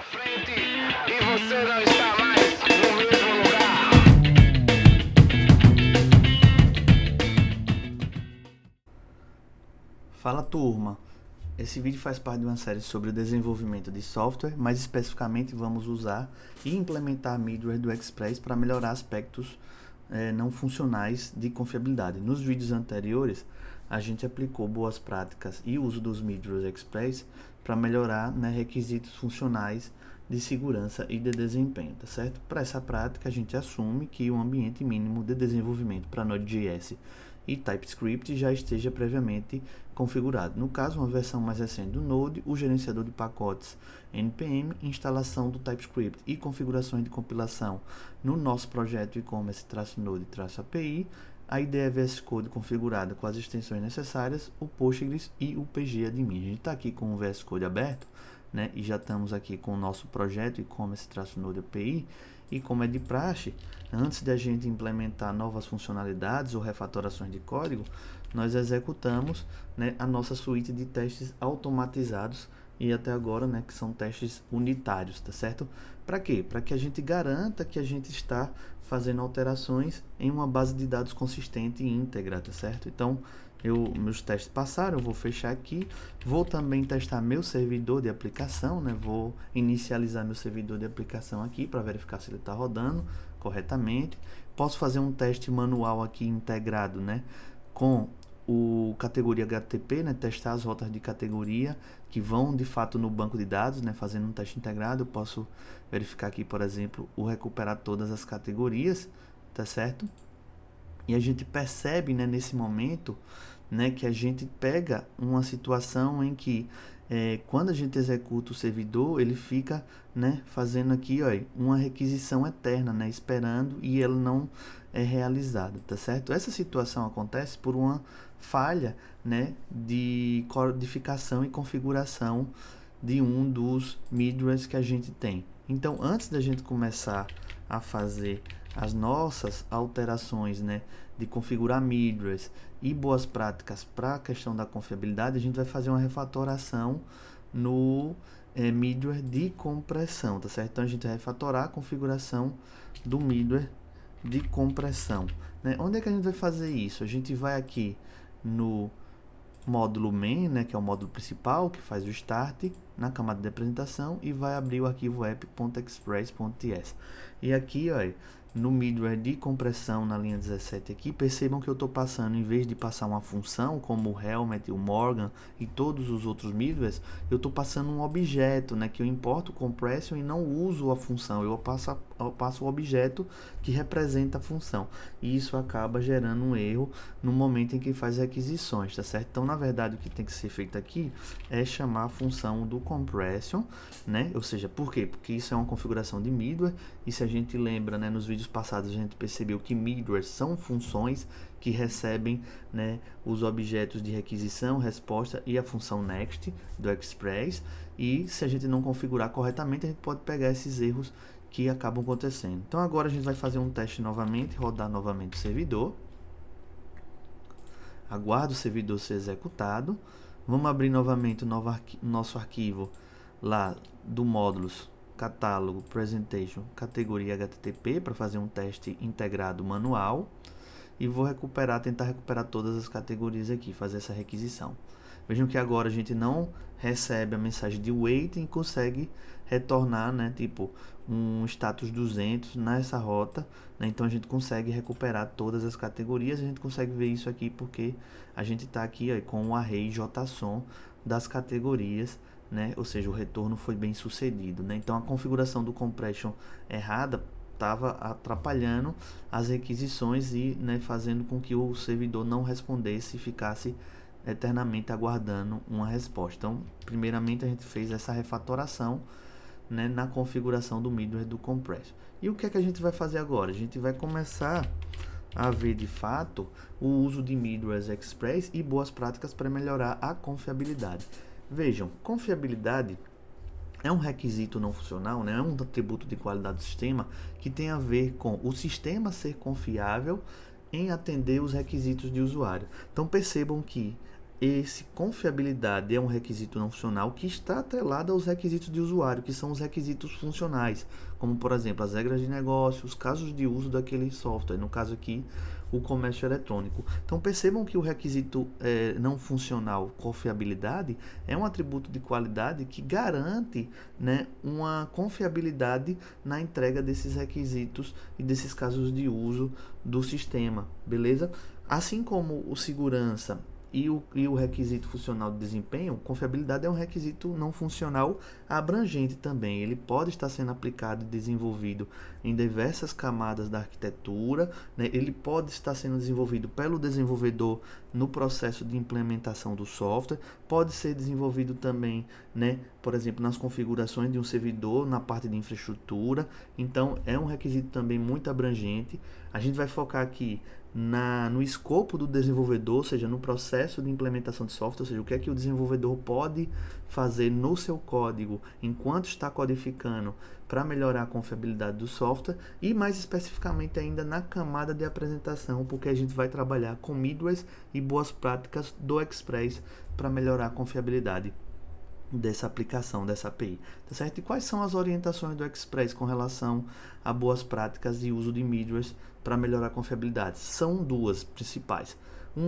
frente e você não está mais no mesmo lugar. Fala turma, esse vídeo faz parte de uma série sobre o desenvolvimento de software, mais especificamente vamos usar e implementar a middleware do Express para melhorar aspectos não funcionais de confiabilidade. Nos vídeos anteriores a gente aplicou boas práticas e uso dos middlewares Express para melhorar requisitos funcionais de segurança e de desempenho, tá certo? Para essa prática a gente assume que o ambiente mínimo de desenvolvimento para Node.js e TypeScript já esteja previamente configurado. No caso, uma versão mais recente do Node, o gerenciador de pacotes NPM, instalação do TypeScript e configurações de compilação no nosso projeto e-commerce-node-api, a IDE VS Code configurada com as extensões necessárias, o Postgres e o pgadmin. A gente está aqui com o VS Code aberto, e já estamos aqui com o nosso projeto e-commerce-node-api. E como é de praxe, antes de a gente implementar novas funcionalidades ou refatorações de código, nós executamos a nossa suíte de testes automatizados e até agora, que são testes unitários, tá certo? Para quê? Para que a gente garanta que a gente está fazendo alterações em uma base de dados consistente e íntegra, tá certo? Então, meus testes passaram, eu vou fechar aqui, vou também testar meu servidor de aplicação, vou inicializar meu servidor de aplicação aqui para verificar se ele está rodando corretamente. Posso fazer um teste manual aqui integrado, com o categoria HTTP, testar as rotas de categoria que vão de fato no banco de dados, fazendo um teste integrado. Eu posso verificar aqui, por exemplo, o recuperar todas as categorias, tá certo? E a gente percebe, nesse momento, que a gente pega uma situação em que quando a gente executa o servidor, ele fica fazendo aqui uma requisição eterna, esperando, e ela não é realizada, tá certo? Essa situação acontece por uma falha de codificação e configuração de um dos middlewares que a gente tem. Então, antes da gente começar a fazer as nossas alterações de configurar middlewares e boas práticas para a questão da confiabilidade, a gente vai fazer uma refatoração no middleware de compressão, tá certo? Então a gente vai refatorar a configuração do middleware de compressão. Onde é que a gente vai fazer isso? A gente vai aqui no módulo main, que é o módulo principal que faz o start na camada de apresentação, e vai abrir o arquivo app.express.ts. E aqui, no middleware de compressão, na linha 17 aqui, percebam que eu estou passando, em vez de passar uma função como o Helmet, o Morgan e todos os outros middlewares, eu estou passando um objeto, que eu importo o compression e não uso a função, eu passo o objeto que representa a função, e isso acaba gerando um erro no momento em que faz requisições, tá certo? Então, na verdade, o que tem que ser feito aqui é chamar a função do compression, ou seja, por quê? Porque isso é uma configuração de middleware, e se a gente lembra, nos vídeos passados a gente percebeu que middlewares são funções que recebem os objetos de requisição, resposta e a função next do Express, e se a gente não configurar corretamente, a gente pode pegar esses erros que acabam acontecendo. Então agora a gente vai fazer um teste novamente, rodar novamente o servidor, aguardo o servidor ser executado, vamos abrir novamente o nosso arquivo lá do módulos catálogo, presentation, categoria HTTP para fazer um teste integrado manual, e vou tentar recuperar todas as categorias aqui, fazer essa requisição. Vejam que agora a gente não recebe a mensagem de waiting e consegue retornar, tipo um status 200 nessa rota, então a gente consegue recuperar todas as categorias. A gente consegue ver isso aqui porque a gente está aqui com o array JSON das categorias, ou seja, o retorno foi bem sucedido, Então a configuração do compression errada estava atrapalhando as requisições e fazendo com que o servidor não respondesse e ficasse eternamente aguardando uma resposta. Então, primeiramente a gente fez essa refatoração na configuração do middleware do compression. E o que é que a gente vai fazer agora? A gente vai começar a ver de fato o uso de middlewares Express e boas práticas para melhorar a confiabilidade. Vejam, confiabilidade é um requisito não funcional, é um atributo de qualidade do sistema que tem a ver com o sistema ser confiável em atender os requisitos de usuário. Então percebam que esse confiabilidade é um requisito não funcional que está atrelado aos requisitos de usuário, que são os requisitos funcionais, como por exemplo as regras de negócio, os casos de uso daquele software, no caso aqui o comércio eletrônico. Então percebam que o requisito não funcional, confiabilidade, é um atributo de qualidade que garante, né, uma confiabilidade na entrega desses requisitos e desses casos de uso do sistema, beleza? Assim como o segurança e o requisito funcional de desempenho, confiabilidade é um requisito não funcional abrangente também. Ele pode estar sendo aplicado e desenvolvido em diversas camadas da arquitetura, né? Ele pode estar sendo desenvolvido pelo desenvolvedor no processo de implementação do software, pode ser desenvolvido também, né, por exemplo, nas configurações de um servidor, na parte de infraestrutura. Então, é um requisito também muito abrangente. A gente vai focar aqui no escopo do desenvolvedor, ou seja, no processo de implementação de software, ou seja, o que é que o desenvolvedor pode fazer no seu código enquanto está codificando para melhorar a confiabilidade do software, e mais especificamente ainda na camada de apresentação, porque a gente vai trabalhar com middlewares e boas práticas do Express para melhorar a confiabilidade dessa aplicação, dessa API, tá certo? E quais são as orientações do Express com relação a boas práticas de uso de middlewares para melhorar a confiabilidade? São duas principais.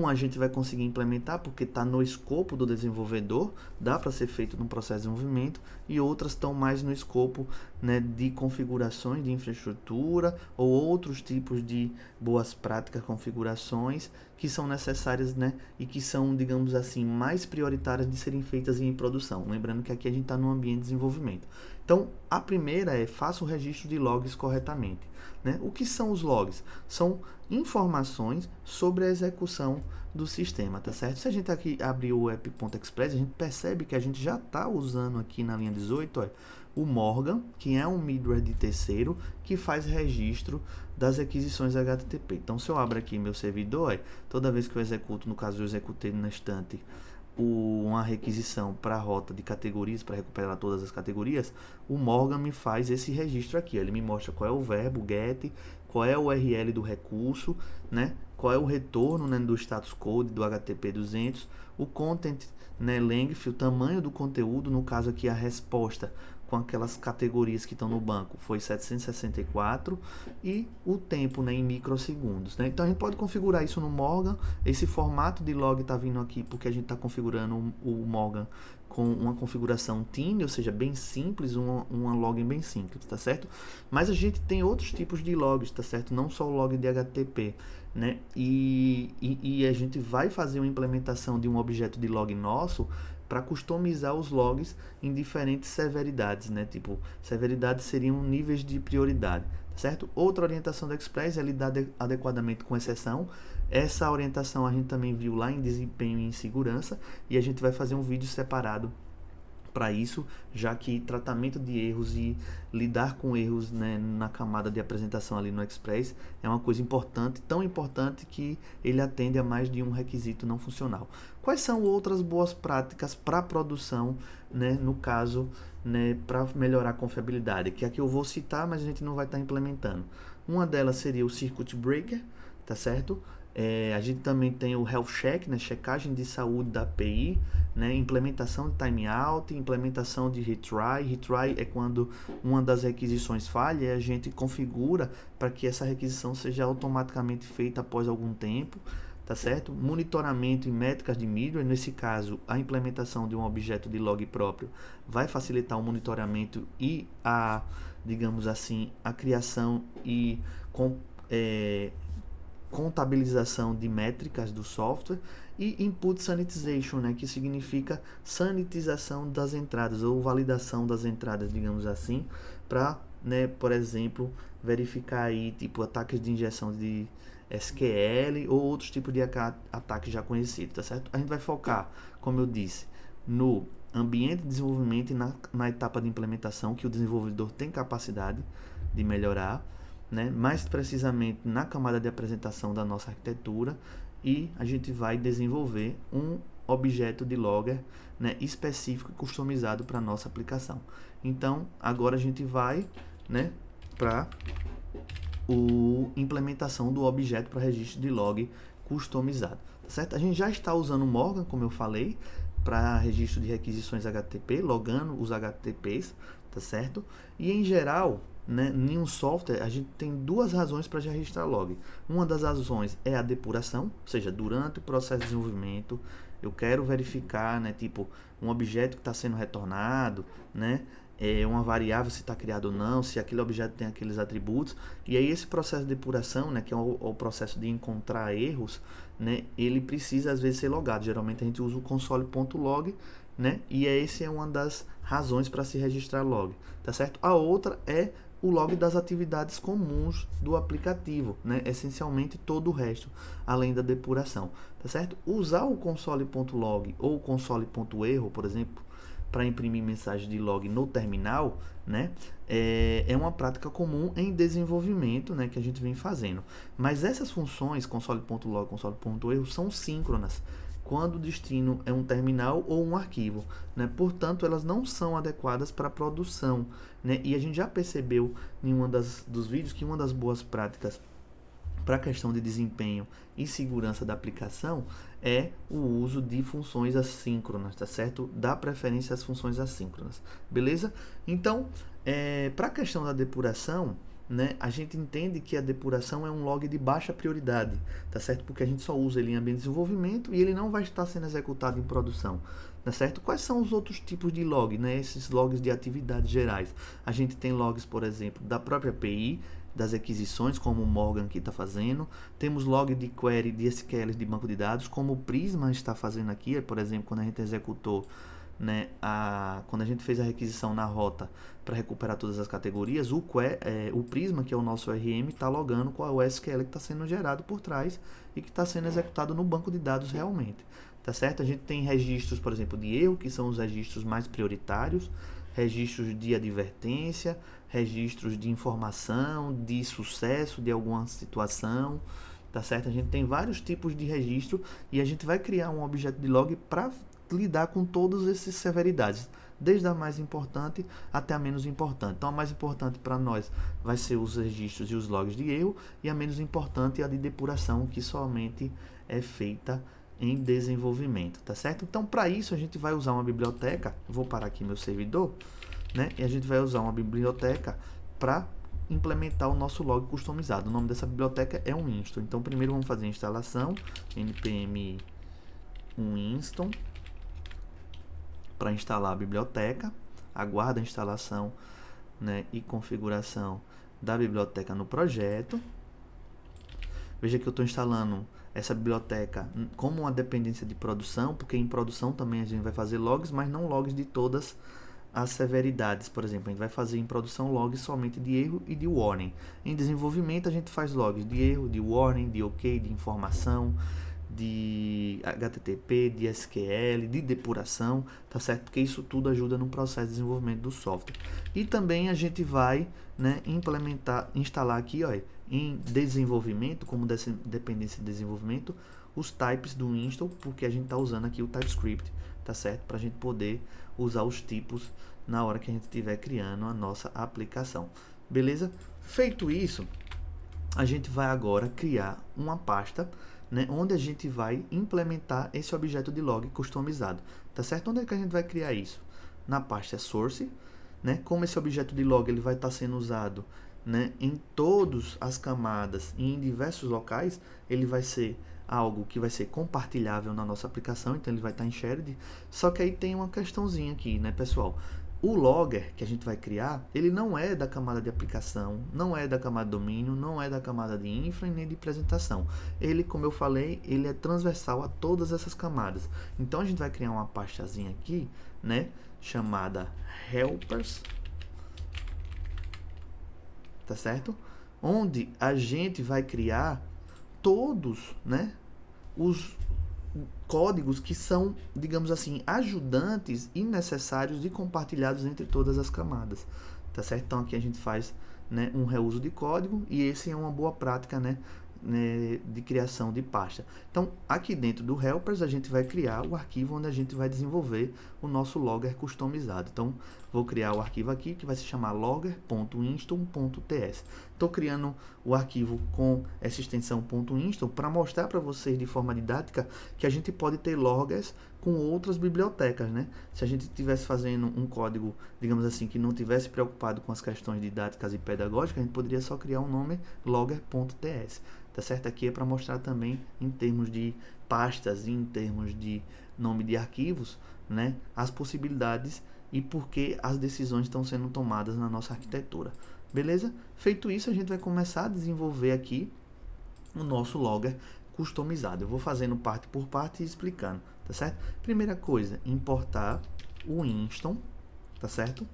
A gente vai conseguir implementar porque está no escopo do desenvolvedor, dá para ser feito no processo de desenvolvimento, e outras estão mais no escopo, né, de configurações de infraestrutura ou outros tipos de boas práticas, configurações que são necessárias, né, e que são, digamos assim, mais prioritárias de serem feitas em produção. Lembrando que aqui a gente está no ambiente de desenvolvimento. Então, a primeira é: faça o registro de logs corretamente, né? O que são os logs? São informações sobre a execução do sistema, tá certo? Se a gente aqui abrir o app.express, a gente percebe que a gente já está usando aqui na linha 18, ó, o Morgan, que é um middleware de terceiro que faz registro das requisições HTTP. Então, se eu abro aqui meu servidor, toda vez que eu executo, no caso eu executei na instante uma requisição para a rota de categorias, para recuperar todas as categorias, o Morgan me faz esse registro aqui. Ele me mostra qual é o verbo get, qual é o URL do recurso, né? Qual é o retorno, né, do status code do HTTP 200, o content, né, length, o tamanho do conteúdo, no caso aqui a resposta com aquelas categorias que estão no banco foi 764, e o tempo, né, em microsegundos, né? Então a gente pode configurar isso no Morgan. Esse formato de log está vindo aqui porque a gente está configurando o Morgan com uma configuração Tiny, ou seja, bem simples, uma log bem simples, tá certo? Mas a gente tem outros tipos de logs, tá certo? Não só o log de HTTP, né? E a gente vai fazer uma implementação de um objeto de log nosso para customizar os logs em diferentes severidades, né? Tipo, severidades seriam níveis de prioridade, tá certo? Outra orientação do Express é lidar adequadamente com exceção. Essa orientação a gente também viu lá em desempenho e em segurança, e a gente vai fazer um vídeo separado para isso, já que tratamento de erros e lidar com erros, né, na camada de apresentação ali no Express é uma coisa importante, tão importante que ele atende a mais de um requisito não funcional. Quais são outras boas práticas para produção, né, no caso, né, para melhorar a confiabilidade, que aqui eu vou citar, mas a gente não vai estar implementando. Uma delas seria o Circuit Breaker, tá certo? A gente também tem o Health Check, né, checagem de saúde da API, né, implementação de timeout, implementação de retry. Retry é quando uma das requisições falha e a gente configura para que essa requisição seja automaticamente feita após algum tempo, tá certo? Monitoramento e métricas de middleware, nesse caso a implementação de um objeto de log próprio vai facilitar o monitoramento e digamos assim, a criação e contabilização de métricas do software. E Input Sanitization, né, que significa sanitização das entradas ou validação das entradas, digamos assim, para, né, por exemplo, verificar aí tipo ataques de injeção de SQL ou outros tipos de ataques já conhecidos, tá certo? A gente vai focar, como eu disse, no ambiente de desenvolvimento e na etapa de implementação, que o desenvolvedor tem capacidade de melhorar, né? Mais precisamente na camada de apresentação da nossa arquitetura, e a gente vai desenvolver um objeto de logger, né, específico e customizado para a nossa aplicação. Então, agora a gente vai, né, para a implementação do objeto para registro de log customizado. tá certo? A gente já está usando o Morgan, como eu falei, para registro de requisições HTTP, logando os HTTPs, tá certo? E em geral, né, em um software, a gente tem duas razões para registrar log. Uma das razões é a depuração, ou seja, durante o processo de desenvolvimento, eu quero verificar, né, tipo, um objeto que está sendo retornado, né, uma variável se está criada ou não, se aquele objeto tem aqueles atributos. E aí esse processo de depuração, né, que é o processo de encontrar erros, né, ele precisa às vezes ser logado. Geralmente a gente usa o console.log, né, e essa é uma das razões para se registrar log, tá certo? A outra é o log das atividades comuns do aplicativo, né? Essencialmente todo o resto, além da depuração, tá certo? Usar o console.log ou o console.erro, por exemplo, para imprimir mensagem de log no terminal, né? É uma prática comum em desenvolvimento, né, que a gente vem fazendo. Mas essas funções, console.log, console.erro, são síncronas quando o destino é um terminal ou um arquivo, né? Portanto, elas não são adequadas para produção, né? E a gente já percebeu em dos vídeos que uma das boas práticas para a questão de desempenho e segurança da aplicação é o uso de funções assíncronas, tá certo? Dá preferência às funções assíncronas, beleza? Então, para a questão da depuração, né, a gente entende que a depuração é um log de baixa prioridade, tá certo? Porque a gente só usa ele em ambiente de desenvolvimento e ele não vai estar sendo executado em produção, tá certo? Quais são os outros tipos de log, né? Esses logs de atividades gerais. A gente tem logs, por exemplo, da própria API, das requisições, como o Morgan aqui está fazendo. Temos log de query de SQL de banco de dados, como o Prisma está fazendo aqui, por exemplo, quando a gente executou, né, quando a gente fez a requisição na rota para recuperar todas as categorias, o Prisma, que é o nosso ORM, está logando com o SQL que está sendo gerado por trás e que está sendo executado no banco de dados realmente, tá certo? A gente tem registros, por exemplo, de erro, que são os registros mais prioritários, registros de advertência, registros de informação, de sucesso de alguma situação, tá certo? A gente tem vários tipos de registro e a gente vai criar um objeto de log para lidar com todas essas severidades, desde a mais importante até a menos importante. Então, a mais importante para nós vai ser os registros e os logs de erro, e a menos importante é a de depuração, que somente é feita em desenvolvimento, tá certo? Então, para isso, a gente vai usar uma biblioteca. Vou parar aqui meu servidor, né? E a gente vai usar uma biblioteca para implementar o nosso log customizado. O nome dessa biblioteca é Uninstall. Então, primeiro vamos fazer a instalação, npm uninstall, para instalar a biblioteca. Aguarda a instalação, né, e configuração da biblioteca no projeto. Veja que eu estou instalando essa biblioteca como uma dependência de produção, porque em produção também a gente vai fazer logs, mas não logs de todas as severidades. Por exemplo, a gente vai fazer em produção logs somente de erro e de warning. Em desenvolvimento a gente faz logs de erro, de warning, de ok, de informação, de HTTP, de SQL, de depuração, tá certo? Porque isso tudo ajuda no processo de desenvolvimento do software. E também a gente vai, né, instalar aqui, ó, em desenvolvimento, como dependência de desenvolvimento, os types do install, porque a gente está usando aqui o TypeScript, tá certo? Para a gente poder usar os tipos na hora que a gente estiver criando a nossa aplicação, beleza? Feito isso, a gente vai agora criar uma pasta, né, onde a gente vai implementar esse objeto de log customizado, tá certo? Onde é que a gente vai criar isso? Na pasta source, né? Como esse objeto de log ele vai estar sendo usado, né, em todas as camadas e em diversos locais, ele vai ser algo que vai ser compartilhável na nossa aplicação, então ele vai estar em shared. Só que aí tem uma questãozinha aqui, né, pessoal? O logger que a gente vai criar, ele não é da camada de aplicação, não é da camada de domínio, não é da camada de infra nem de apresentação. Ele, como eu falei, ele é transversal a todas essas camadas. Então a gente vai criar uma pastazinha aqui, né, chamada helpers, tá certo? Onde a gente vai criar todos, né, os códigos que são, digamos assim, ajudantes e necessários e compartilhados entre todas as camadas, tá certo? Então aqui a gente faz, né, um reuso de código, e esse é uma boa prática, né, de criação de pasta. Então aqui dentro do helpers a gente vai criar o arquivo onde a gente vai desenvolver o nosso logger customizado. Então vou criar o arquivo aqui que vai se chamar logger.instal.ts. Estou criando o arquivo com essa extensão .instal para mostrar para vocês de forma didática que a gente pode ter loggers com outras bibliotecas, né? Se a gente estivesse fazendo um código, digamos assim, que não tivesse preocupado com as questões didáticas e pedagógicas, a gente poderia só criar um nome logger.ts. Tá certo? Aqui é para mostrar também em termos de pastas e em termos de nome de arquivos, né, as possibilidades e por que as decisões estão sendo tomadas na nossa arquitetura. Beleza? Feito isso, a gente vai começar a desenvolver aqui o nosso logger customizado. Eu vou fazendo parte por parte e explicando, tá certo? Primeira coisa, importar o Instal, tá certo?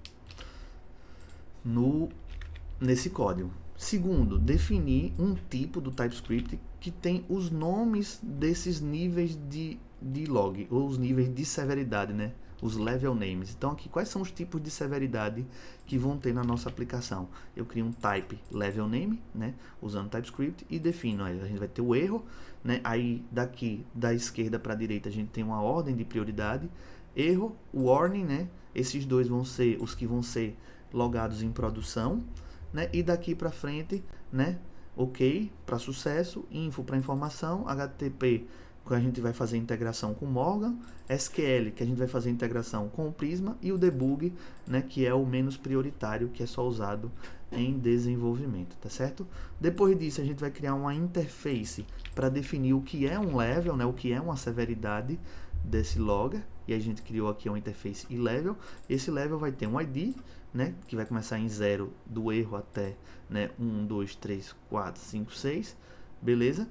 Nesse código. Segundo, definir um tipo do TypeScript que tem os nomes desses níveis de log, ou os níveis de severidade, né? Os level names. Então aqui, quais são os tipos de severidade que vão ter na nossa aplicação? Eu crio um type level name, né? Usando TypeScript e defino. Aí a gente vai ter o erro, né? Aí daqui da esquerda para a direita a gente tem uma ordem de prioridade. Erro, warning, né? Esses dois vão ser os que vão ser logados em produção, né? E daqui para frente, né? OK para sucesso, info para informação, HTTP que a gente vai fazer integração com o Morgan, SQL que a gente vai fazer integração com o Prisma e o debug, né? Que é o menos prioritário, que é só usado em desenvolvimento, tá certo? Depois disso a gente vai criar uma interface para definir o que é um level, né? O que é uma severidade desse logger, e a gente criou aqui uma interface e level. Esse level vai ter um ID, né, que vai começar em 0 do erro até, né, 1, 2, 3, 4, 5, 6, beleza?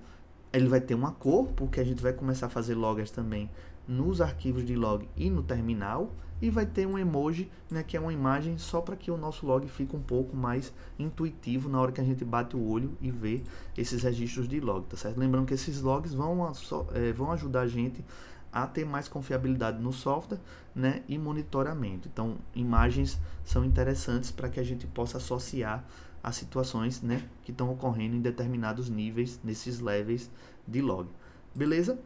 Ele vai ter uma cor, porque a gente vai começar a fazer loggers também nos arquivos de log e no terminal, e vai ter um emoji, né, que é uma imagem só para que o nosso log fique um pouco mais intuitivo na hora que a gente bate o olho e vê esses registros de log, tá certo? Lembrando que esses logs vão ajudar a gente a ter mais confiabilidade no software, né, e monitoramento. Então, imagens são interessantes para que a gente possa associar as situações, né, que estão ocorrendo em determinados níveis, nesses levels de log. Beleza?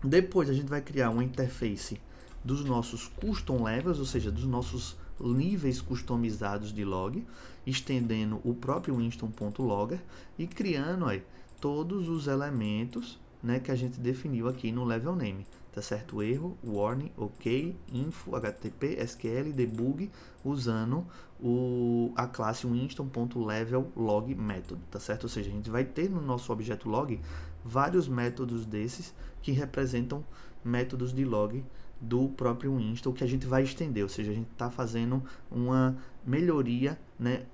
Depois a gente vai criar uma interface dos nossos custom levels, ou seja, dos nossos níveis customizados de log, estendendo o próprio instal.logger e criando aí todos os elementos, né, que a gente definiu aqui no level name, tá certo? Erro, warning, OK, info, HTTP, SQL, debug, usando a classe instal.level_log método, tá certo? Ou seja, a gente vai ter no nosso objeto log vários métodos desses que representam métodos de log do próprio install que a gente vai estender, ou seja, a gente está fazendo uma melhoria, né,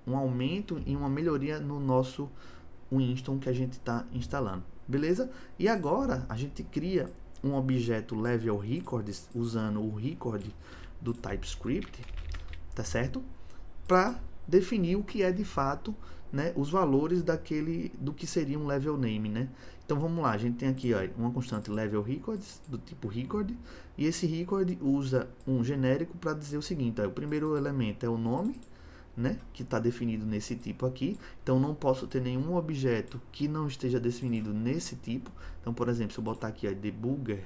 um aumento e uma melhoria no nosso install que a gente está instalando. Beleza? E agora a gente cria um objeto level records usando o record do TypeScript, tá certo? Para definir o que é de fato, né, os valores do que seria um level name, né? Então vamos lá, a gente tem aqui, ó, uma constante level records do tipo record, e esse record usa um genérico para dizer o seguinte, ó, o primeiro elemento é o nome, né, que está definido nesse tipo aqui. Então não posso ter nenhum objeto que não esteja definido nesse tipo. Então, por exemplo, se eu botar aqui, ó, debugger,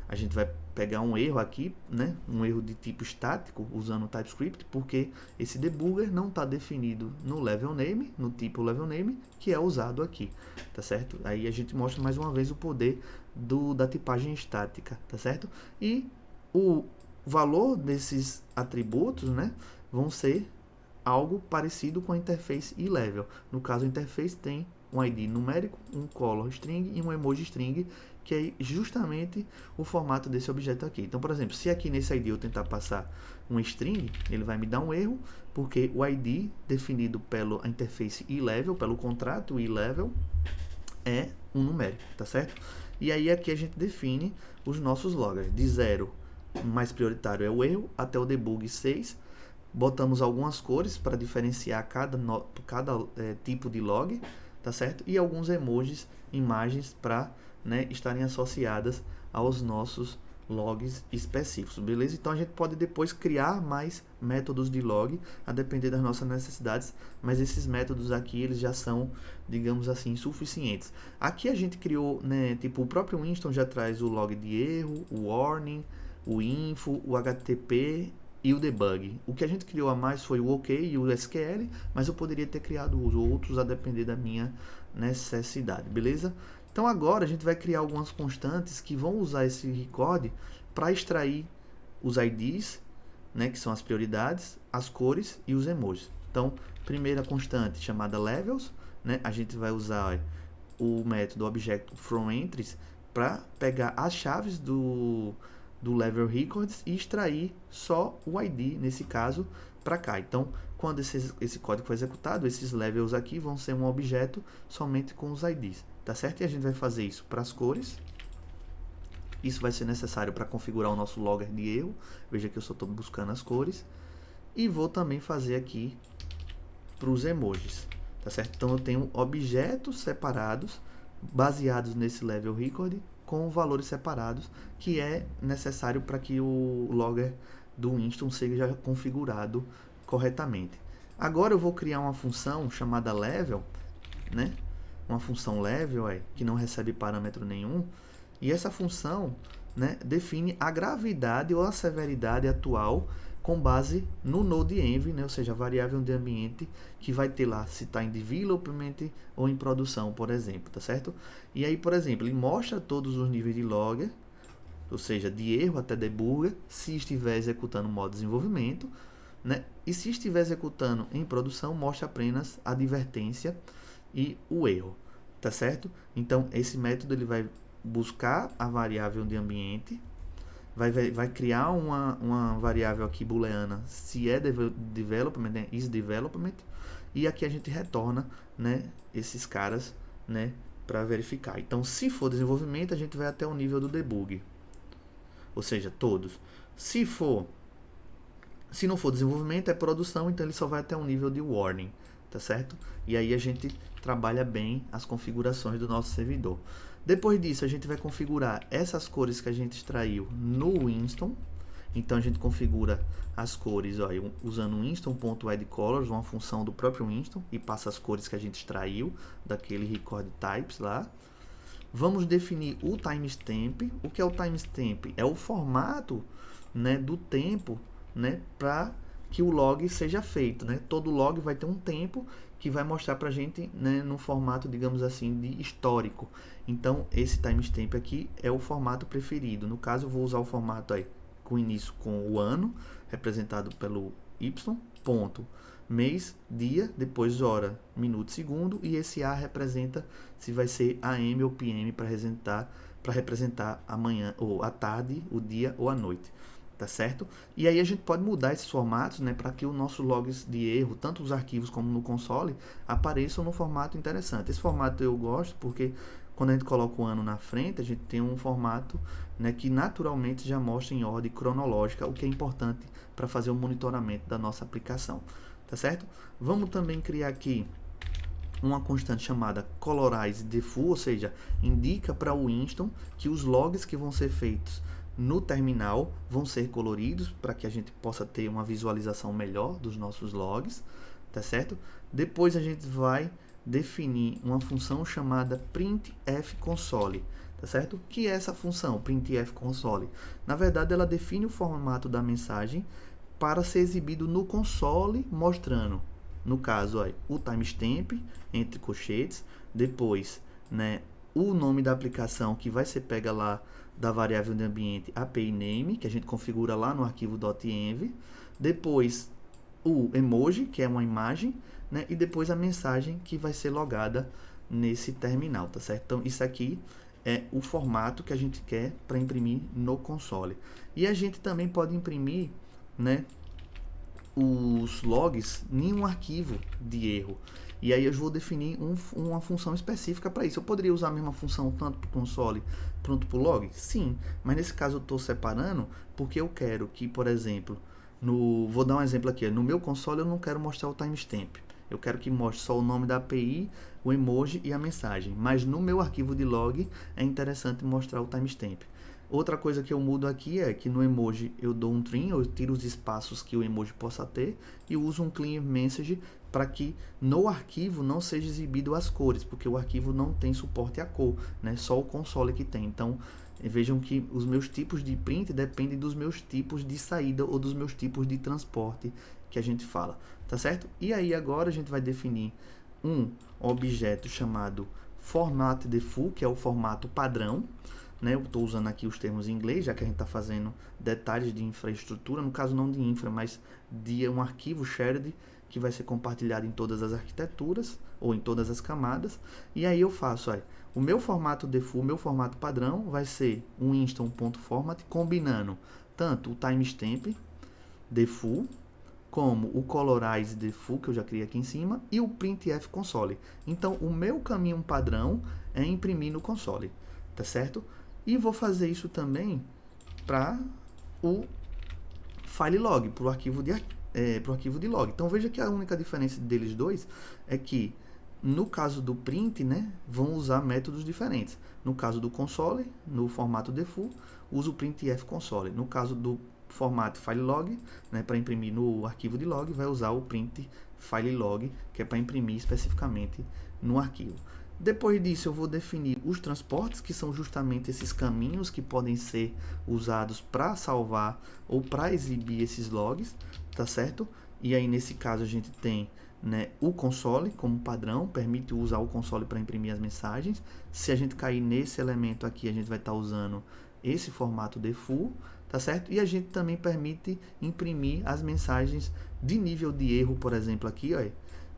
a gente vai pegar um erro aqui, né, um erro de tipo estático usando o TypeScript, porque esse debugger não está definido no level name, no tipo level name, que é usado aqui, tá certo? Aí a gente mostra mais uma vez o poder da tipagem estática, tá certo? E o valor desses atributos, né, vão ser algo parecido com a interface e level. No caso, a interface tem um ID numérico, um color string e um emoji string, que é justamente o formato desse objeto aqui. Então, por exemplo, se aqui nesse ID eu tentar passar um string, ele vai me dar um erro, porque o ID definido pela interface e-level, pelo contrato e-level, é um numérico, tá certo? E aí aqui a gente define os nossos loggers. De 0, o mais prioritário é o erro, até o debug 6. Botamos algumas cores para diferenciar cada tipo de log, tá certo? E alguns emojis, imagens para, né, estarem associadas aos nossos logs específicos, beleza? Então a gente pode depois criar mais métodos de log a depender das nossas necessidades, mas esses métodos aqui eles já são, digamos assim, suficientes. Aqui a gente criou, né, tipo, o próprio Instal já traz o log de erro, o warning, o info, o HTTP e o debug. O que a gente criou a mais foi o OK e o SQL, mas eu poderia ter criado os outros a depender da minha necessidade, beleza? Então agora a gente vai criar algumas constantes que vão usar esse record para extrair os IDs, né, que são as prioridades, as cores e os emojis. Então, primeira constante chamada levels, né, a gente vai usar o método object fromEntries para pegar as chaves do level records e extrair só o ID, nesse caso, para cá. Então, quando esse código for executado, esses levels aqui vão ser um objeto somente com os IDs, tá certo? E a gente vai fazer isso para as cores. Isso vai ser necessário para configurar o nosso logger de erro. Veja que eu só estou buscando as cores. E vou também fazer aqui para os emojis, tá certo? Então eu tenho objetos separados, baseados nesse level record, com valores separados, que é necessário para que o logger do Winston seja configurado corretamente. Agora eu vou criar uma função chamada level, né? Uma função level que não recebe parâmetro nenhum, e essa função, né, define a gravidade ou a severidade atual com base no node_env, né, ou seja, a variável de ambiente que vai ter lá se está em development ou em produção, por exemplo, tá certo? E aí, por exemplo, ele mostra todos os níveis de logger, ou seja, de erro até debugger, se estiver executando o modo desenvolvimento, né? E se estiver executando em produção, mostra apenas a advertência e o erro, tá certo? Então, esse método ele vai buscar a variável de ambiente, vai criar uma variável aqui booleana, se é development, né, is development, e aqui a gente retorna, né, esses caras, né, para verificar. Então, se for desenvolvimento, a gente vai até o nível do debug, ou seja, todos. Se não for desenvolvimento, é produção, então ele só vai até o nível de warning, tá certo? E aí a gente trabalha bem as configurações do nosso servidor. Depois disso, a gente vai configurar essas cores que a gente extraiu no Winston. Então, a gente configura as cores usando o Winston.addColors, uma função do próprio Winston, e passa as cores que a gente extraiu daquele record types lá. Vamos definir o timestamp. O que é o timestamp? É o formato, né, do tempo, né, para que o log seja feito, né? Todo log vai ter um tempo que vai mostrar para a gente, né, no formato, digamos assim, de histórico. Então, esse timestamp aqui é o formato preferido. No caso, eu vou usar o formato aí com início com o ano, representado pelo Y, ponto, mês, dia, depois hora, minuto, segundo, e esse A representa se vai ser AM ou PM para representar amanhã, ou a tarde, o dia ou a noite. Tá certo? E aí a gente pode mudar esses formatos, né, para que os nossos logs de erro, tanto os arquivos como no console, apareçam no formato interessante. Esse formato eu gosto porque quando a gente coloca o ano na frente, a gente tem um formato, né, que naturalmente já mostra em ordem cronológica, o que é importante para fazer o monitoramento da nossa aplicação. Tá certo? Vamos também criar aqui uma constante chamada colorizeDefault, ou seja, indica para o Winston que os logs que vão ser feitos no terminal vão ser coloridos para que a gente possa ter uma visualização melhor dos nossos logs, tá certo? Depois a gente vai definir uma função chamada printfConsole, tá certo? O que é essa função printfConsole? Na verdade, ela define o formato da mensagem para ser exibido no console, mostrando, no caso, o timestamp entre colchetes, depois, né, o nome da aplicação que vai ser pega lá da variável de ambiente API name, que a gente configura lá no arquivo .env, depois o emoji, que é uma imagem, né, e depois a mensagem que vai ser logada nesse terminal, tá certo? Então, isso aqui é o formato que a gente quer para imprimir no console. E a gente também pode imprimir, né, os logs em um arquivo de erro. E aí eu vou definir uma função específica para isso. Eu poderia usar a mesma função tanto para o console quanto para o log? Sim, mas nesse caso eu estou separando porque eu quero que, por exemplo, vou dar um exemplo aqui, no meu console eu não quero mostrar o timestamp. Eu quero que mostre só o nome da API, o emoji e a mensagem. Mas no meu arquivo de log é interessante mostrar o timestamp. Outra coisa que eu mudo aqui é que no emoji eu dou um trim, eu tiro os espaços que o emoji possa ter e uso um clear message para que no arquivo não seja exibido as cores, porque o arquivo não tem suporte a cor, né? Só o console que tem. Então, E vejam que os meus tipos de print dependem dos meus tipos de saída ou dos meus tipos de transporte que a gente fala, tá certo? E aí agora a gente vai definir um objeto chamado format default, que é o formato padrão, né? Eu estou usando aqui os termos em inglês, já que a gente está fazendo detalhes de infraestrutura, no caso não de infra, mas de um arquivo shared que vai ser compartilhado em todas as arquiteturas ou em todas as camadas. E aí eu faço, olha, o meu formato default, o meu formato padrão vai ser um insta.format combinando tanto o timestamp default como o colorize default, que eu já criei aqui em cima, e o printf console. Então, o meu caminho padrão é imprimir no console, tá certo? E vou fazer isso também para o file log, para o arquivo de log. Então, veja que a única diferença deles dois é que, no caso do print, né, vão usar métodos diferentes. No caso do console, no formato default, uso o printf console. No caso do formato file log, né, para imprimir no arquivo de log, vai usar o print file log, que é para imprimir especificamente no arquivo. Depois disso, eu vou definir os transportes, que são justamente esses caminhos que podem ser usados para salvar ou para exibir esses logs, tá certo? E aí, nesse caso, a gente tem, né, o console como padrão, permite usar o console para imprimir as mensagens. Se a gente cair nesse elemento aqui, a gente vai estar usando esse formato default, tá certo? E a gente também permite imprimir as mensagens de nível de erro, por exemplo, aqui, ó,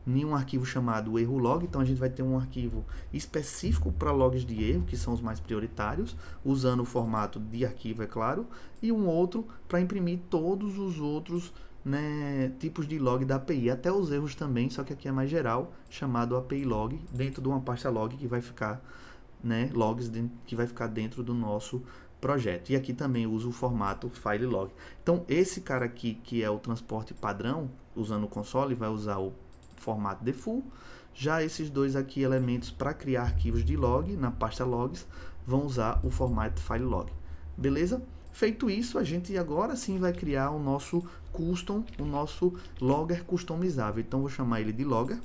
em um arquivo chamado erro log. Então a gente vai ter um arquivo específico para logs de erro, que são os mais prioritários, usando o formato de arquivo, é claro, e um outro para imprimir todos os outros, né, tipos de log da API, até os erros também, só que aqui é mais geral, chamado API log, dentro de uma pasta log que vai ficar, né, logs que vai ficar dentro do nosso projeto. E aqui também uso o formato file log. Então esse cara aqui, que é o transporte padrão, usando o console, vai usar o formato default. Já esses dois aqui elementos para criar arquivos de log na pasta logs vão usar o formato file log. Beleza? Feito isso, a gente agora sim vai criar o nosso custom, o nosso logger customizável. Então vou chamar ele de logger,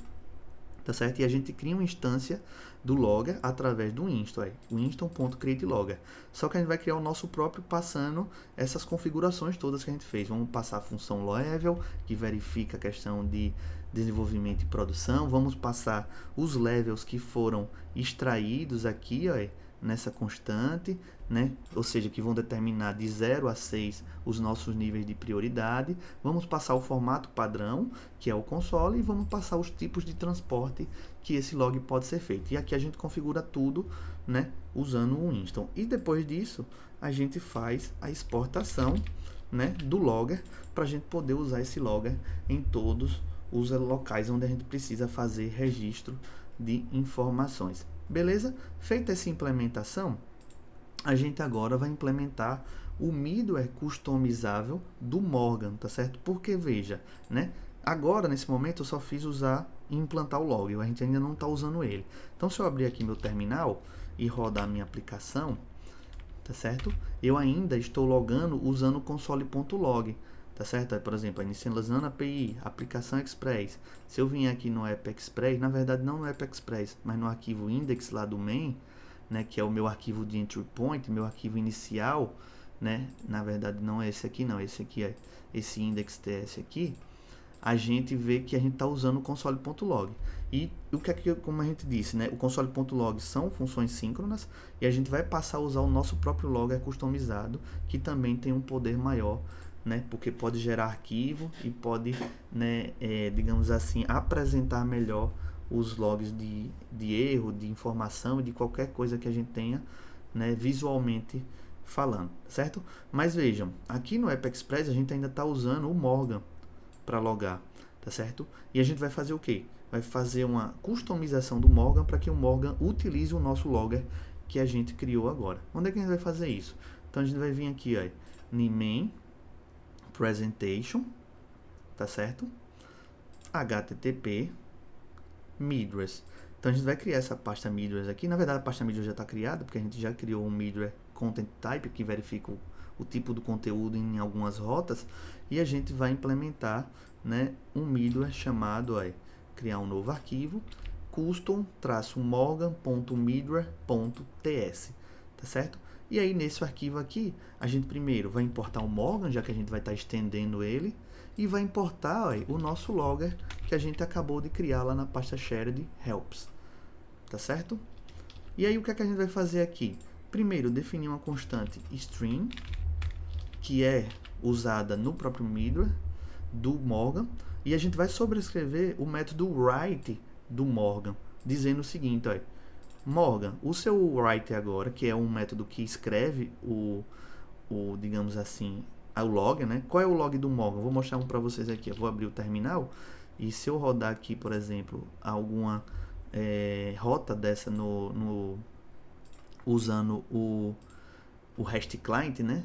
tá certo? E a gente cria uma instância do logger através do insta, o insta.createLogger. Só que a gente vai criar o nosso próprio passando essas configurações todas que a gente fez. Vamos passar a função level, que verifica a questão de desenvolvimento e produção. Vamos passar os levels que foram extraídos aqui, ó, nessa constante, né? Ou seja, que vão determinar de 0 a 6 os nossos níveis de prioridade. Vamos passar o formato padrão, que é o console, e vamos passar os tipos de transporte que esse log pode ser feito. E aqui a gente configura tudo, né, usando o Instant. E depois disso, a gente faz a exportação, né, do logger, para a gente poder usar esse logger em todos os locais onde a gente precisa fazer registro de informações. Beleza? Feita essa implementação, a gente agora vai implementar o middleware customizável do Morgan, tá certo? Porque veja, né? Agora, nesse momento, eu só fiz usar e implantar o log, a gente ainda não está usando ele. Então, se eu abrir aqui meu terminal e rodar minha aplicação, tá certo? Eu ainda estou logando usando o console.log, tá certo? Aí, por exemplo, inicializando a API, aplicação express. Se eu vim aqui no app express, na verdade não no app express, mas no arquivo index lá do main, né, que é o meu arquivo de entry point, meu arquivo inicial, né? Na verdade não é esse aqui não, esse aqui é esse index.ts aqui. A gente vê que a gente está usando o console.log. E o que é que, como a gente disse, né, o console.log são funções síncronas e a gente vai passar a usar o nosso próprio logger customizado, que também tem um poder maior, né, porque pode gerar arquivo e pode, né, digamos assim, apresentar melhor os logs de erro, de informação, de qualquer coisa que a gente tenha, né, visualmente falando, certo? Mas vejam, aqui no App Express a gente ainda está usando o Morgan para logar, tá certo? E a gente vai fazer o quê? Vai fazer uma customização do Morgan para que o Morgan utilize o nosso logger que a gente criou agora. Onde é que a gente vai fazer isso? Então a gente vai vir aqui, ó, em main presentation, tá certo? HTTP middleware. Então a gente vai criar essa pasta middleware aqui. Na verdade a pasta middleware já está criada, porque a gente já criou um middleware content type que verifica o tipo do conteúdo em algumas rotas, e a gente vai implementar, né, um middleware chamado, ó, criar um novo arquivo, custom-morgan.middleware.ts, tá certo? E aí nesse arquivo aqui, a gente primeiro vai importar o Morgan, já que a gente vai estar estendendo ele, e vai importar o nosso logger que a gente acabou de criar lá na pasta shared helps, tá certo? E aí o que é que a gente vai fazer aqui? Primeiro, definir uma constante string, que é usada no próprio middleware do Morgan, e a gente vai sobrescrever o método write do Morgan, dizendo o seguinte, ó, Morgan, o seu write agora, que é um método que escreve digamos assim, o log, né? Qual é o log do Morgan? Vou mostrar um para vocês aqui. Eu vou abrir o terminal e se eu rodar aqui, por exemplo, alguma rota dessa usando o REST client, né?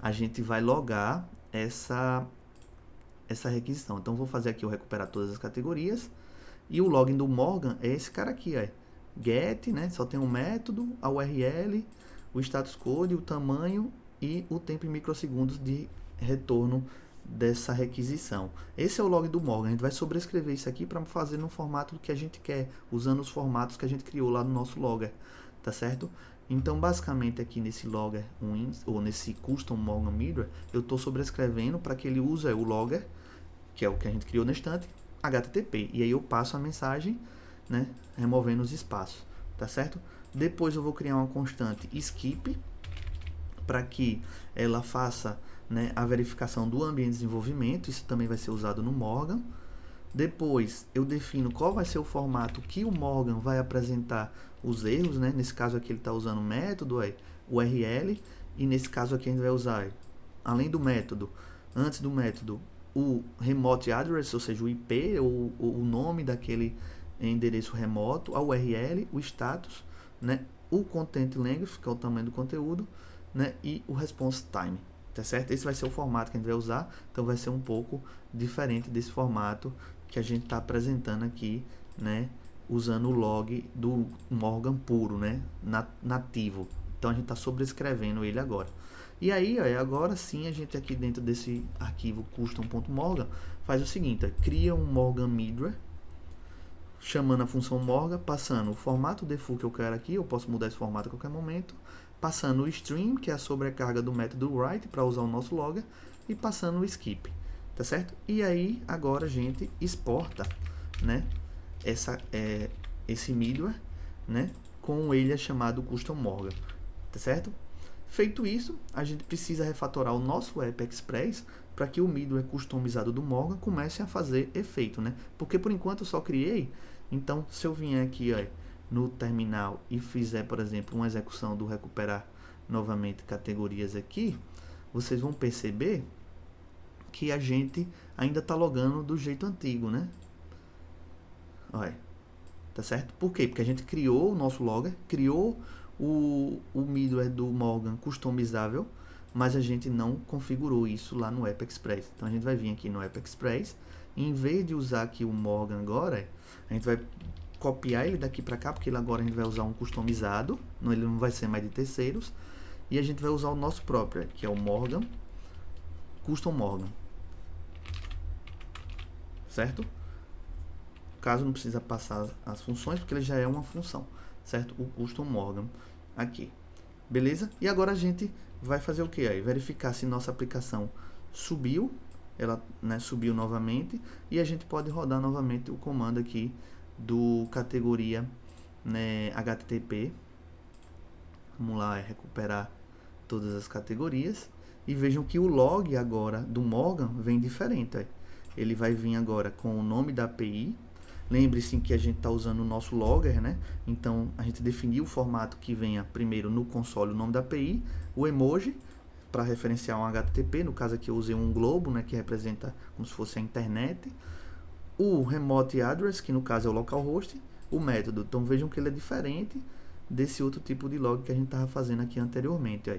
A gente vai logar essa requisição. Então, vou fazer aqui, eu recuperar todas as categorias. E o login do Morgan é esse cara aqui, ó. Get, né? Só tem um método, a URL, o status code, o tamanho e o tempo em microsegundos de retorno dessa requisição. Esse é o log do Morgan. A gente vai sobrescrever isso aqui para fazer no formato que a gente quer, usando os formatos que a gente criou lá no nosso logger, tá certo? Então, basicamente, aqui nesse logger ou nesse custom Morgan middleware, eu estou sobrescrevendo para que ele use o logger, que é o que a gente criou na instante, HTTP. E aí eu passo a mensagem, né, removendo os espaços, tá certo? Depois eu vou criar uma constante skip para que ela faça, né, a verificação do ambiente de desenvolvimento. Isso também vai ser usado no Morgan. Depois eu defino qual vai ser o formato que o Morgan vai apresentar os erros, né? Nesse caso aqui ele está usando o método, URL, e nesse caso aqui a gente vai usar, além do método, antes do método, o remote address, ou seja, o IP, ou o nome daquele endereço remoto, a URL, o status, né? O content length, que é o tamanho do conteúdo, né? E o response time, tá certo? Esse vai ser o formato que a gente vai usar, então vai ser um pouco diferente desse formato que a gente está apresentando aqui, né? Usando o log do Morgan puro, né? Nativo. Então a gente está sobrescrevendo ele agora. E aí, ó, agora sim, a gente aqui dentro desse arquivo custom.morgan faz o seguinte, ó, cria um Morgan middleware, chamando a função Morgan, passando o formato default que eu quero aqui, eu posso mudar esse formato a qualquer momento, passando o stream, que é a sobrecarga do método write para usar o nosso logger, e passando o skip, tá certo? E aí, agora a gente exporta, né, esse middleware, né, com ele chamado custom Morgan, tá certo? Feito isso, a gente precisa refatorar o nosso App Express para que o middleware customizado do Morgan comece a fazer efeito, né? Porque por enquanto eu só criei. Então, se eu vier aqui, ó, no terminal e fizer, por exemplo, uma execução do recuperar novamente categorias aqui, vocês vão perceber que a gente ainda está logando do jeito antigo, né? Olha, tá certo? Por quê? Porque a gente criou o nosso logger, criou o middleware do Morgan customizável, mas a gente não configurou isso lá no App Express. Então a gente vai vir aqui no App Express, e em vez de usar aqui o Morgan agora, a gente vai copiar ele daqui para cá, porque agora a gente vai usar um customizado, ele não vai ser mais de terceiros, e a gente vai usar o nosso próprio, que é o Morgan, Custom Morgan, certo? Caso não precisa passar as funções, porque ele já é uma função, certo? O Custom Morgan aqui, beleza? E agora a gente vai fazer o que aí? Verificar se nossa aplicação subiu, ela, né, subiu novamente, e a gente pode rodar novamente o comando aqui do categoria, né, HTTP. Vamos lá, recuperar todas as categorias, e vejam que o log agora do Morgan vem diferente, ó. Ele vai vir agora com o nome da API. Lembre-se que a gente está usando o nosso logger, né? Então, a gente definiu o formato que venha primeiro no console o nome da API, o emoji, para referenciar um HTTP, no caso aqui eu usei um globo, né, que representa como se fosse a internet, o remote address, que no caso é o localhost, o método. Então, vejam que ele é diferente desse outro tipo de log que a gente estava fazendo aqui anteriormente, ó,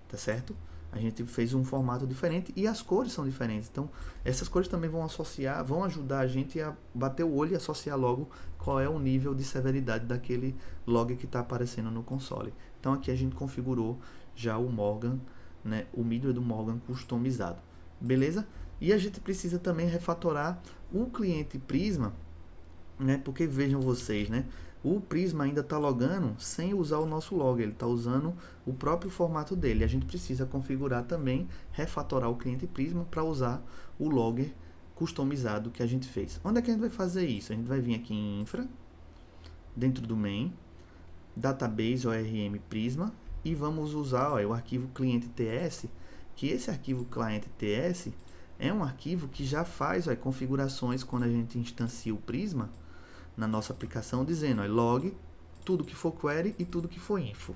tá certo? A gente fez um formato diferente e as cores são diferentes. Então, essas cores também vão associar, vão ajudar a gente a bater o olho e associar logo qual é o nível de severidade daquele log que está aparecendo no console. Então, aqui a gente configurou já o Morgan, né, o middleware do Morgan customizado. Beleza? E a gente precisa também refatorar o cliente Prisma, né, porque vejam vocês, né, o Prisma ainda está logando sem usar o nosso logger, ele está usando o próprio formato dele. A gente precisa configurar também, refatorar o cliente Prisma para usar o logger customizado que a gente fez. Onde é que a gente vai fazer isso? A gente vai vir aqui em Infra, dentro do main, Database ORM Prisma, e vamos usar o arquivo cliente TS, que esse arquivo cliente TS é um arquivo que já faz configurações quando a gente instancia o Prisma na nossa aplicação, dizendo log tudo que for query e tudo que for info,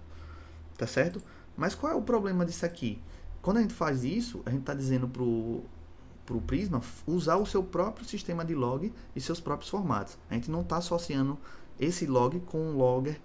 tá certo? Mas qual é o problema disso aqui? Quando a gente faz isso, a gente está dizendo pro Prisma usar o seu próprio sistema de log e seus próprios formatos. A gente não está associando esse log com o logger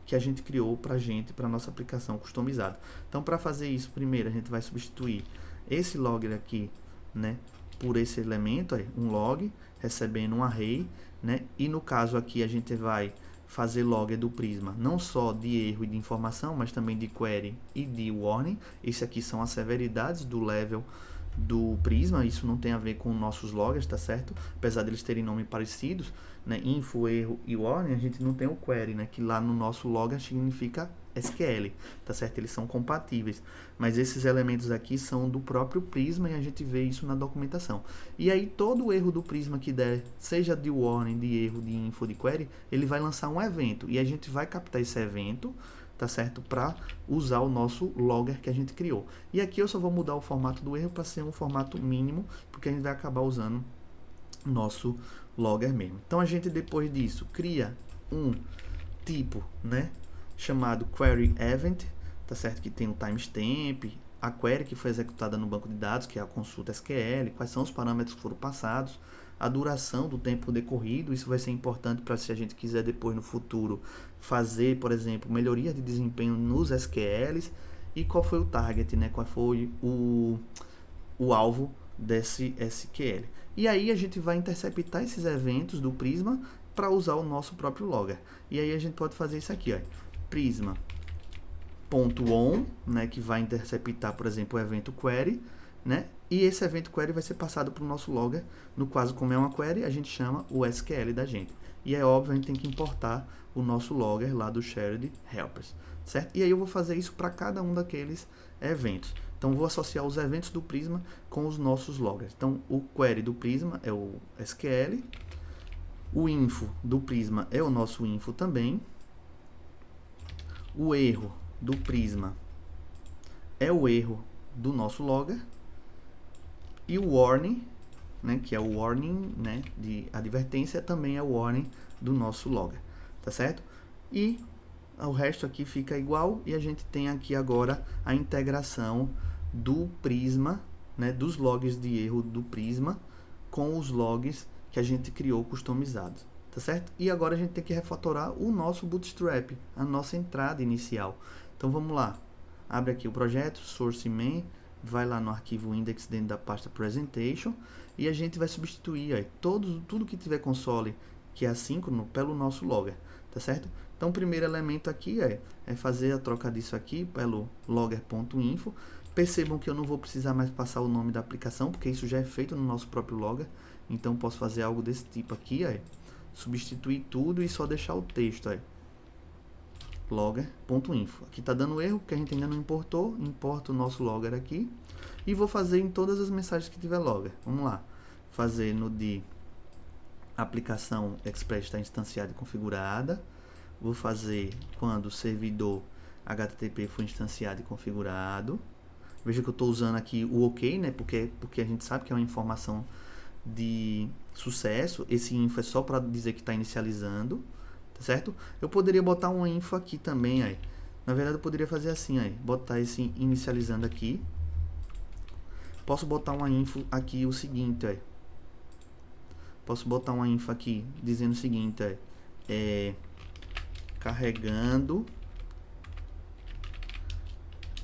que a gente criou para nossa aplicação customizada. Então, para fazer isso, primeiro a gente vai substituir esse logger aqui, né, por esse elemento, um log, recebendo um array, né, e no caso aqui a gente vai fazer logger do Prisma, não só de erro e de informação, mas também de query e de warning. Esse aqui são as severidades do level do Prisma, isso não tem a ver com nossos loggers, tá certo? Apesar deles terem nomes parecidos, né, info, erro e warning, a gente não tem o query, né, que lá no nosso logger significa SQL, tá certo? Eles são compatíveis, mas esses elementos aqui são do próprio Prisma e a gente vê isso na documentação. E aí todo o erro do Prisma que der, seja de warning, de erro, de info, de query, ele vai lançar um evento e a gente vai captar esse evento, tá certo? Para usar o nosso logger que a gente criou. E aqui eu só vou mudar o formato do erro para ser um formato mínimo, porque a gente vai acabar usando nosso logger mesmo. Então a gente depois disso cria um tipo, né, chamado query event, tá certo? Que tem o timestamp, a query que foi executada no banco de dados, que é a consulta SQL, quais são os parâmetros que foram passados, a duração do tempo decorrido. Isso vai ser importante para se a gente quiser depois no futuro fazer, por exemplo, melhoria de desempenho nos SQLs, e qual foi o target, né? Qual foi o alvo desse SQL. E aí a gente vai interceptar esses eventos do Prisma para usar o nosso próprio logger. E aí a gente pode fazer isso aqui, Prisma.on, né, que vai interceptar, por exemplo, o evento query, né? E esse evento query vai ser passado para o nosso logger. No caso, como é uma query, a gente chama o SQL da gente. E é óbvio, a gente tem que importar o nosso logger lá do shared helpers, certo? E aí eu vou fazer isso para cada um daqueles eventos. Então, vou associar os eventos do Prisma com os nossos loggers. Então, o query do Prisma é o SQL, o info do Prisma é o nosso info também, o erro do Prisma é o erro do nosso logger, e o warning, né, que é o warning, né, de advertência, também é o warning do nosso logger, tá certo? E o resto aqui fica igual, e a gente tem aqui agora a integração do Prisma, né, dos logs de erro do Prisma com os logs que a gente criou customizados, tá certo? E agora a gente tem que refatorar o nosso Bootstrap, a nossa entrada inicial. Então vamos lá, abre aqui o projeto, source main, vai lá no arquivo index dentro da pasta presentation, e a gente vai substituir tudo que tiver console que é assíncrono pelo nosso logger, tá certo? Então o primeiro elemento aqui é fazer a troca disso aqui pelo logger.info. Percebam que eu não vou precisar mais passar o nome da aplicação, porque isso já é feito no nosso próprio logger. Então posso fazer algo desse tipo aqui, substituir tudo e só deixar o texto, logger.info. Aqui está dando erro porque a gente ainda não importou. Importo o nosso logger aqui e vou fazer em todas as mensagens que tiver logger. Vamos lá, fazer no de aplicação Express está instanciada e configurada. Vou fazer quando o servidor HTTP for instanciado e configurado. Veja que eu estou usando aqui o OK, né? Porque a gente sabe que é uma informação de sucesso. Esse info é só para dizer que está inicializando, tá certo? Eu poderia botar um info aqui também, Na verdade, eu poderia fazer assim, botar esse inicializando aqui. Posso botar uma info aqui o seguinte, Posso botar uma info aqui dizendo o seguinte, carregando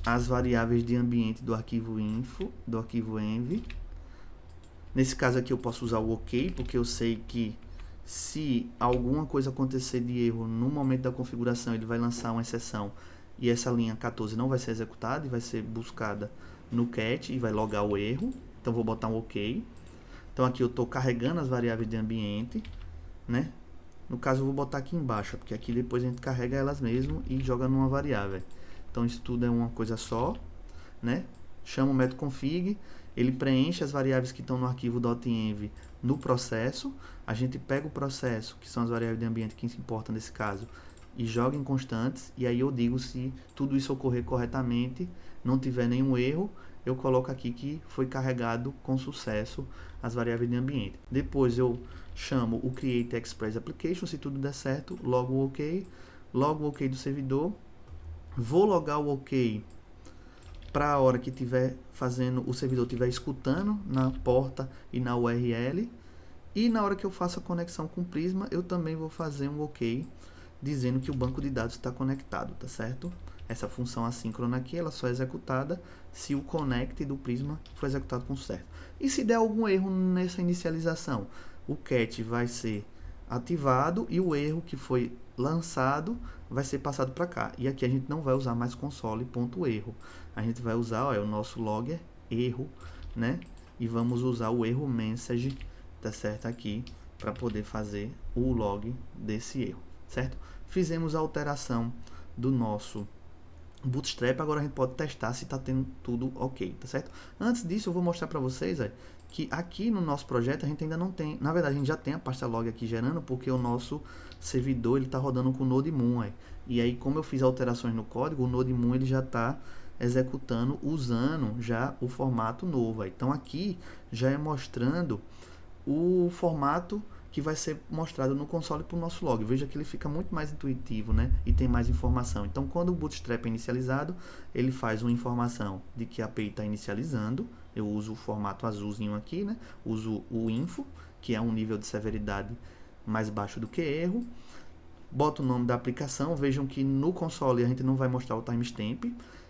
as variáveis de ambiente do arquivo info, do arquivo env. Nesse caso aqui eu posso usar o OK, porque eu sei que se alguma coisa acontecer de erro no momento da configuração, ele vai lançar uma exceção e essa linha 14 não vai ser executada e vai ser buscada no cat e vai logar o erro. Então vou botar um OK. Então aqui eu estou carregando as variáveis de ambiente, né? No caso, eu vou botar aqui embaixo, porque aqui depois a gente carrega elas mesmo e joga numa variável. Então, isso tudo é uma coisa só, né? Chama o método config, ele preenche as variáveis que estão no arquivo .env no processo. A gente pega o processo, que são as variáveis de ambiente que se importam nesse caso, e joga em constantes. E aí eu digo se tudo isso ocorrer corretamente, não tiver nenhum erro, eu coloco aqui que foi carregado com sucesso as variáveis de ambiente. Depois eu chamo o create express application, se tudo der certo, logo o ok do servidor, vou logar o ok para a hora que tiver fazendo, o servidor estiver escutando na porta e na URL, e na hora que eu faço a conexão com o Prisma, eu também vou fazer um ok dizendo que o banco de dados está conectado, tá certo? Essa função assíncrona aqui, ela só é executada se o connect do Prisma for executado com certo. E se der algum erro nessa inicialização, o cat vai ser ativado e o erro que foi lançado vai ser passado para cá. E aqui a gente não vai usar mais console.erro. A gente vai usar, ó, o nosso logger erro, né? E vamos usar o erro message, tá certo? Aqui para poder fazer o log desse erro, certo? Fizemos a alteração do nosso Bootstrap, agora a gente pode testar se está tendo tudo ok, tá certo? Antes disso, eu vou mostrar para vocês que aqui no nosso projeto a gente ainda não tem, na verdade a gente já tem a pasta log aqui gerando, porque o nosso servidor ele está rodando com o NodeMoon, e aí como eu fiz alterações no código, o NodeMoon ele já está executando usando já o formato novo. Então aqui já é mostrando o formato que vai ser mostrado no console para o nosso log. Veja que ele fica muito mais intuitivo, né? E tem mais informação. Então, quando o Bootstrap é inicializado, ele faz uma informação de que a API está inicializando. Eu uso o formato azulzinho aqui, né? Uso o info, que é um nível de severidade mais baixo do que erro. Boto o nome da aplicação. Vejam que no console a gente não vai mostrar o timestamp,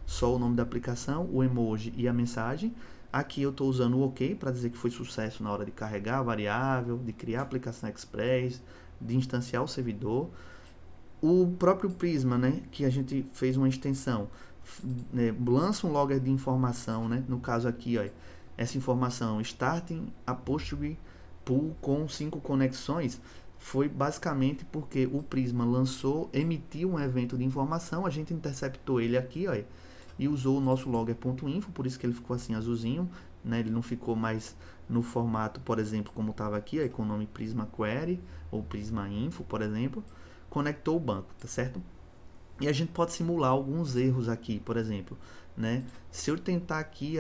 só o nome da aplicação, o emoji e a mensagem. Aqui eu estou usando o OK para dizer que foi sucesso na hora de carregar a variável, de criar a aplicação Express, de instanciar o servidor. O próprio Prisma, né, que a gente fez uma extensão, né, lança um logger de informação, né, no caso aqui, ó, essa informação starting apostrophe pool com 5 conexões, foi basicamente porque o Prisma emitiu um evento de informação, a gente interceptou ele aqui, ó, e usou o nosso logger.info, por isso que ele ficou assim azulzinho, né? Ele não ficou mais no formato, por exemplo, como estava aqui, com o nome Prisma Query ou Prisma Info, por exemplo, conectou o banco, tá certo? E a gente pode simular alguns erros aqui, por exemplo, né? Se eu tentar aqui,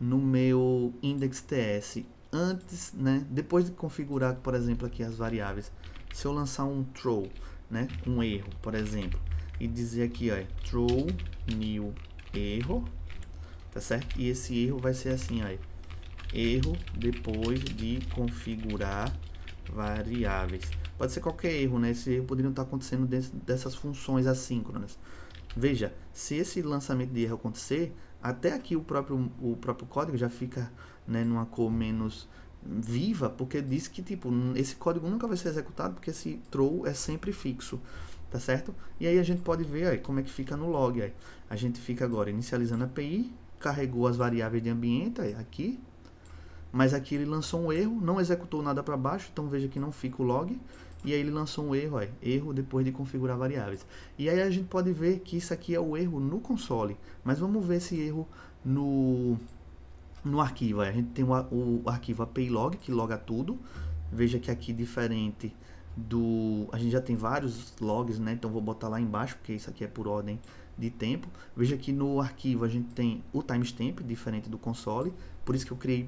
no meu index.ts, antes, né? Depois de configurar, por exemplo, aqui as variáveis, se eu lançar um throw, né? Um erro, por exemplo, e dizer aqui, throw new erro, tá certo? E esse erro vai ser assim, erro depois de configurar variáveis. Pode ser qualquer erro, né? Esse erro poderia estar acontecendo dentro dessas funções assíncronas. Veja, se esse lançamento de erro acontecer, até aqui o próprio código já fica, né, numa cor menos viva, porque diz que tipo, esse código nunca vai ser executado porque esse throw é sempre fixo. Tá certo? E aí a gente pode ver como é que fica no log. A gente fica agora inicializando a API, carregou as variáveis de ambiente aqui, mas aqui ele lançou um erro, não executou nada para baixo, então veja que não fica o log, e aí ele lançou um erro, erro depois de configurar variáveis. E aí a gente pode ver que isso aqui é o erro no console, mas vamos ver esse erro no arquivo. A gente tem o arquivo API log, que loga tudo. Veja que aqui diferente a gente já tem vários logs, né? Então vou botar lá embaixo, porque isso aqui é por ordem de tempo. Veja que no arquivo a gente tem o timestamp, diferente do console, por isso que eu criei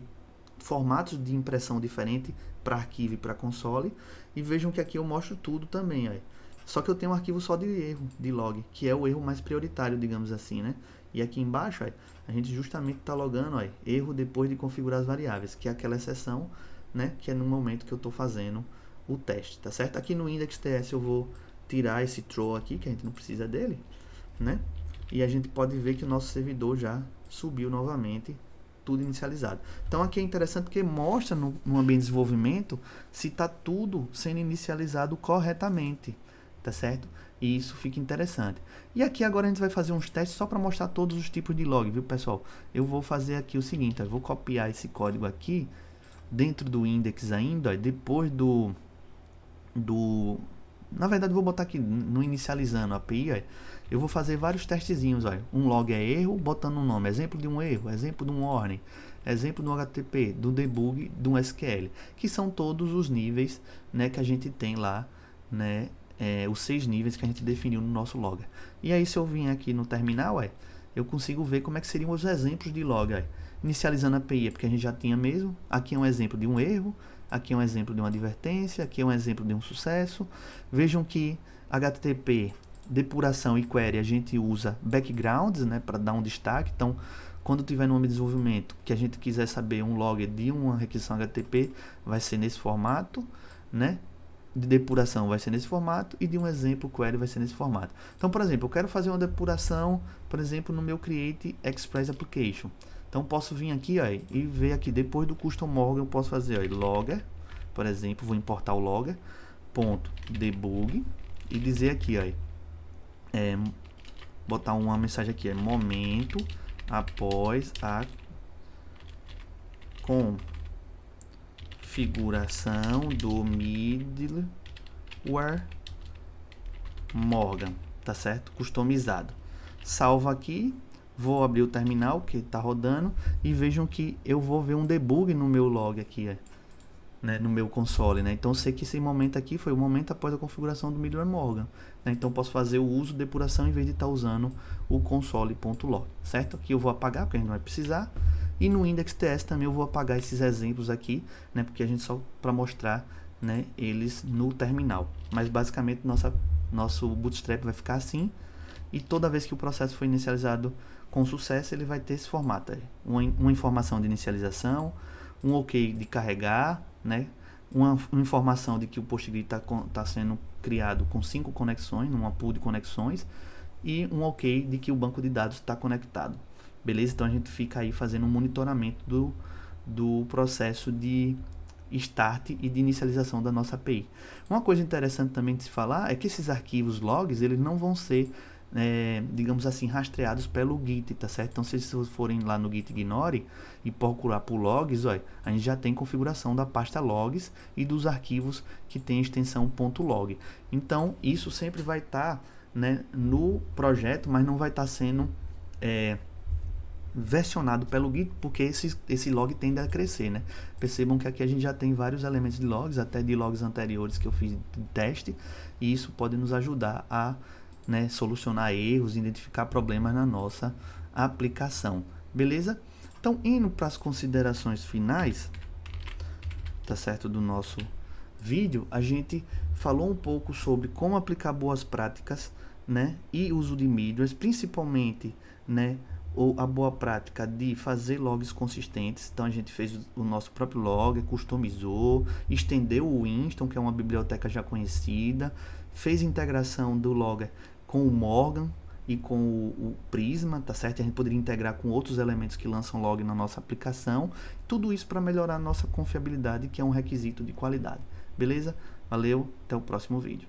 formatos de impressão diferente para arquivo e para console. E vejam que aqui eu mostro tudo também, só que eu tenho um arquivo só de erro, de log, que é o erro mais prioritário, digamos assim, né? E aqui embaixo, a gente justamente está logando, erro depois de configurar as variáveis, que é aquela exceção, né? Que é no momento que eu estou fazendo o teste, tá certo? Aqui no index.ts eu vou tirar esse throw aqui, que a gente não precisa dele, né? E a gente pode ver que o nosso servidor já subiu novamente, tudo inicializado. Então aqui é interessante porque mostra no ambiente de desenvolvimento se está tudo sendo inicializado corretamente, tá certo? E isso fica interessante. E aqui agora a gente vai fazer uns testes só para mostrar todos os tipos de log, viu, pessoal? Eu vou fazer aqui o seguinte, eu vou copiar esse código aqui dentro do index ainda, depois do Na verdade, eu vou botar aqui no inicializando a API, ó, eu vou fazer vários testezinhos, ó. Um log é erro, botando um nome, exemplo de um erro, exemplo de um warning, exemplo do HTTP, do debug, do SQL, que são todos os níveis, né, que a gente tem lá, né, os 6 níveis que a gente definiu no nosso logger. E aí, se eu vim aqui no terminal, eu consigo ver como é que seriam os exemplos de log. Inicializando a API, porque a gente já tinha mesmo. Aqui é um exemplo de um erro, aqui é um exemplo de uma advertência, aqui é um exemplo de um sucesso. Vejam que HTTP, depuração e query, a gente usa backgrounds, né, para dar um destaque. Então, quando tiver no nome de desenvolvimento, que a gente quiser saber um log de uma requisição HTTP, vai ser nesse formato, né? De depuração vai ser nesse formato e de um exemplo query vai ser nesse formato. Então, por exemplo, eu quero fazer uma depuração, por exemplo, no meu Create Express Application. Então, posso vir aqui, ó, e ver aqui, depois do custom Morgan, eu posso fazer, ó, logger, por exemplo, vou importar o logger, ponto debug, e dizer aqui, ó, botar uma mensagem aqui, momento após a configuração do middleware Morgan, tá certo? Customizado. Salvo aqui, vou abrir o terminal que está rodando e vejam que eu vou ver um debug no meu log aqui, né, no meu console, né? Então eu sei que esse momento aqui foi o momento após a configuração do middleware Morgan, né? Então posso fazer o uso de depuração em vez de estar usando o console.log, certo? Aqui eu vou apagar porque a gente não vai precisar. E no index.ts também eu vou apagar esses exemplos aqui, né? Porque a gente só para mostrar, né, eles no terminal. Mas basicamente nosso Bootstrap vai ficar assim. E toda vez que o processo for inicializado com sucesso, ele vai ter esse formato aí. Uma informação de inicialização, um OK de carregar, né? Uma informação de que o PostGrid está sendo criado com 5 conexões, numa pool de conexões, e um OK de que o banco de dados está conectado. Beleza? Então a gente fica aí fazendo um monitoramento do processo de start e de inicialização da nossa API. Uma coisa interessante também de se falar é que esses arquivos logs, eles não vão ser, digamos assim, rastreados pelo Git, tá certo? Então, se vocês forem lá no Git Ignore e procurar por logs, ó, a gente já tem configuração da pasta logs e dos arquivos que tem extensão .log. Então, isso sempre vai estar, né, no projeto, mas não vai estar sendo versionado pelo Git, porque esse log tende a crescer, né? Percebam que aqui a gente já tem vários elementos de logs, até de logs anteriores que eu fiz de teste, e isso pode nos ajudar a, né, solucionar erros, identificar problemas na nossa aplicação. Beleza? Então, indo para as considerações finais, tá certo, do nosso vídeo, a gente falou um pouco sobre como aplicar boas práticas, né, e uso de middlewares, principalmente, né, ou a boa prática de fazer logs consistentes. Então a gente fez o nosso próprio log, customizou, estendeu o Winston, que é uma biblioteca já conhecida, fez integração do logger com o Morgan e com o Prisma, tá certo? A gente poderia integrar com outros elementos que lançam log na nossa aplicação. Tudo isso para melhorar a nossa confiabilidade, que é um requisito de qualidade. Beleza? Valeu, até o próximo vídeo.